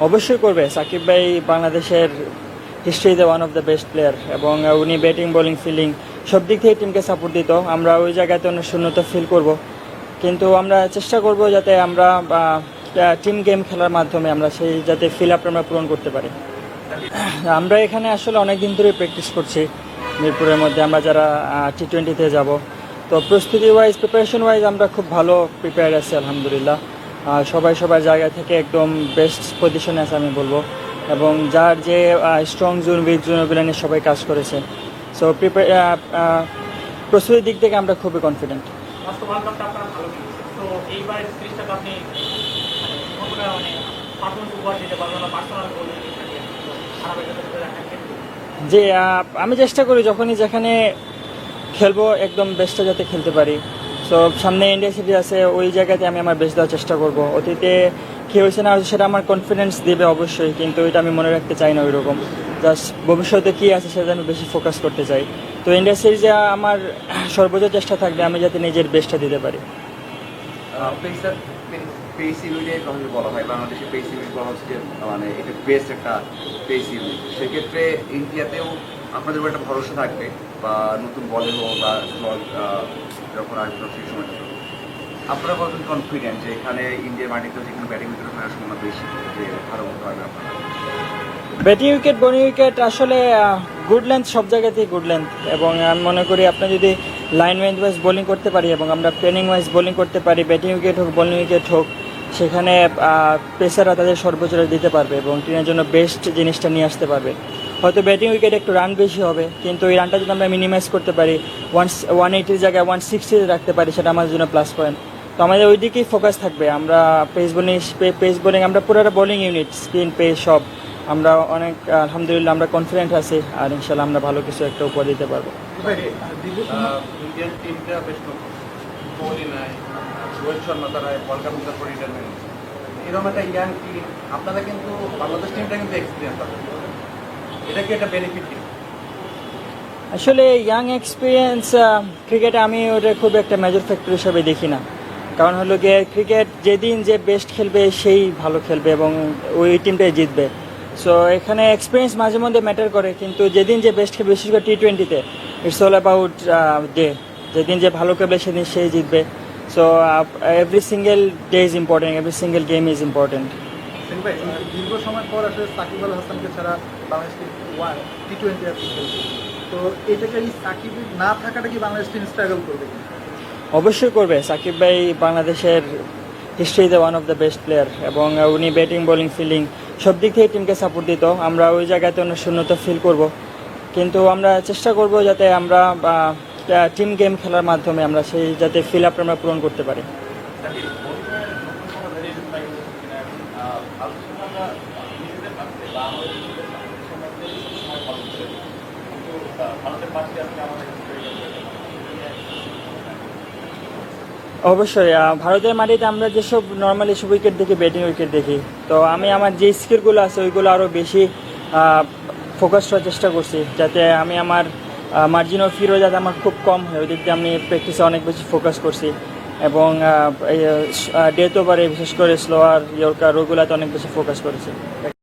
অবশ্যই করবে। সাকিব ভাই বাংলাদেশের হিস্ট্রিতে one of the best player এবং উনি ব্যাটিং বোলিং ফিল্ডিং সব দিক থেকে টিমকে সাপোর্ট দিত। আমরা ওই জায়গাতে অনেক শূন্যতা ফিল করব, কিন্তু আমরা চেষ্টা করব যাতে আমরা টিম গেম খেলার মাধ্যমে আমরা সেই যাতে ফিল আপটা আমরা পূরণ করতে পারি। আমরা এখানে আসলে অনেক দিন ধরে প্র্যাকটিস করছি মিরপুরের মধ্যে, আমরা যারা T20-তে যাব। তো প্রস্তুতি ওয়াইজ প্রিপারেশন ওয়াইজ আমরা খুব ভালো প্রিপেয়ার আছি আলহামদুলিল্লাহ। সবার জায়গা থেকে একদম বেস্ট পজিশনে আছে আমি বলবো, এবং যার যে স্ট্রং জোন উইক জোন ওগুলো নিয়ে সবাই কাজ করেছে। সো প্রস্তুতির দিক থেকে আমরা খুবই কনফিডেন্ট। যে আমি চেষ্টা করি যখনই যেখানে খেলবো একদম বেস্টটা যাতে খেলতে পারি। সো সামনে ইন্ডিয়া সিরিজ আছে, ওই জায়গাতে আমি আমার বেস্ট দেওয়ার চেষ্টা করব। অতীতে কী হয়েছে না হয়েছে সেটা আমার কনফিডেন্স দেবে অবশ্যই, কিন্তু এটা আমি মনে রাখতে চাই না ওই রকম। জাস্ট ভবিষ্যতে কী আছে সেটা আমি বেশি ফোকাস করতে চাই। তো ইন্ডিয়া সিরিজে আমার সর্বোচ্চ চেষ্টা থাকবে আমি যাতে নিজের বেস্টটা দিতে পারি। পেস ইউনিটের কথা বলা হয়, বাংলাদেশে পেস ইউনিট বলা হচ্ছে যে মানে এটা বেস্ট একটা পেস ইউনিট। সেক্ষেত্রে ইন্ডিয়াতেও আপনাদের একটা ভরসা থাকবে, বা নতুন বলে হোক বা যখন আসবে সেই সময়টা আপনারা কতদিন কনফিডেন্ট যে এখানে ইন্ডিয়ার মাটিতেও যেখানে ব্যাটিং উইকেট ফেরার সম্ভাবনা বেশি যে ভালো মতো হবে আপনারা? ব্যাটিং উইকেট বোলিং উইকেট আসলে গুড লেন্থ সব জায়গাতেই গুড লেন্থ, এবং আমি মনে করি আপনার যদি লাইন ওয়াইজ বোলিং করতে পারি এবং আমরা প্ল্যানিং ওয়াইজ বোলিং করতে পারি, ব্যাটিং উইকেট হোক বোলিং উইকেট হোক, সেখানে পেসাররা তাদের সর্বোচ্চ দিতে পারবে এবং টিমের জন্য বেস্ট জিনিসটা নিয়ে আসতে পারবে। হয়তো ব্যাটিং উইকেট একটু রান বেশি হবে, কিন্তু এই রানটা যদি আমরা মিনিমাইজ করতে পারি 180-র জায়গায় 160 রাখতে পারি, সেটা আমাদের জন্য প্লাস পয়েন্ট। তো আমাদের ওই দিকেই ফোকাস থাকবে। আমরা পেস বোলিং আমরা পুরোটা বোলিং ইউনিট স্পিন পেস সব আমরা অনেক আলহামদুলিল্লাহ আমরা কনফিডেন্ট আছি, আর ইনশাল্লাহ আমরা ভালো কিছু একটা উপহার দিতে পারবো। ইন্ডিয়ান টিমটা বেশ কোহলি নাই, রোহিত শর্মা তারা ওয়ার্ল্ড কাপ পর রিটায়ারমেন্ট, এরকম একটা ইয়াং টিম আপনারা, কিন্তু বাংলাদেশ টিমটা কিন্তু এক্সপিরিয়েন্স আছে, এটা কি একটা বেনিফিট? আসলে ইয়াং এক্সপিরিয়েন্স ক্রিকেটে আমি ওটা খুব একটা মেজর ফ্যাক্টর হিসাবে দেখি না। কারণ হলো গিয়ে ক্রিকেট যেদিন যে বেস্ট খেলবে সেই ভালো খেলবে এবং ওই টিমটাই জিতবে। সো এখানে এক্সপিরিয়েন্স মাঝে মধ্যে ম্যাটার করে, কিন্তু যেদিন যে বেস্ট খেলবে, বিশেষ করে T20-তে ইটস অল অ্যাবাউট ডে। যেদিন যে ভালো খেলবে সেদিন সেই জিতবে। So every single day is important, every single game is important. দীর্ঘ সময় পর আসলে সাকিব আল হাসানকে ছাড়া বাংলাদেশ T20 আর খেলছে, তো এটাকে এই সাকিব না থাকাটা কি বাংলাদেশ টিম স্ট্রাগল করবে? অবশ্যই করবে। সাকিব ভাই বাংলাদেশের হিস্ট্রিতে one of the best player এবং উনি ব্যাটিং বোলিং ফিল্ডিং সব দিক থেকে টিমকে সাপোর্ট দিত। আমরা ওই জায়গাতে অনেক শূন্যতা ফিল করব, কিন্তু আমরা চেষ্টা করব যাতে আমরা টিম গেম খেলার মাধ্যমে আমরা সেই যাতে ফিল আপটা আমরা পূরণ করতে পারি। অবশ্যই ভারতের মাটিতে আমরা যেসব নর্মালি সব উইকেট দেখি, ব্যাটিং উইকেট দেখি। তো আমি আমার যে স্কিলগুলো আছে ওইগুলো আরও বেশি ফোকাস করার চেষ্টা করছি, যাতে আমি আমার মার্জিন অফ এরর যাতে আমার খুব কম হয়, ওই দিক দিয়ে আমি প্র্যাকটিসে অনেক বেশি ফোকাস করছি, এবং ডেথ ওভারে বিশেষ করে স্লোয়ার ইয়র্কার ওগুলোতে অনেক বেশি ফোকাস করেছি।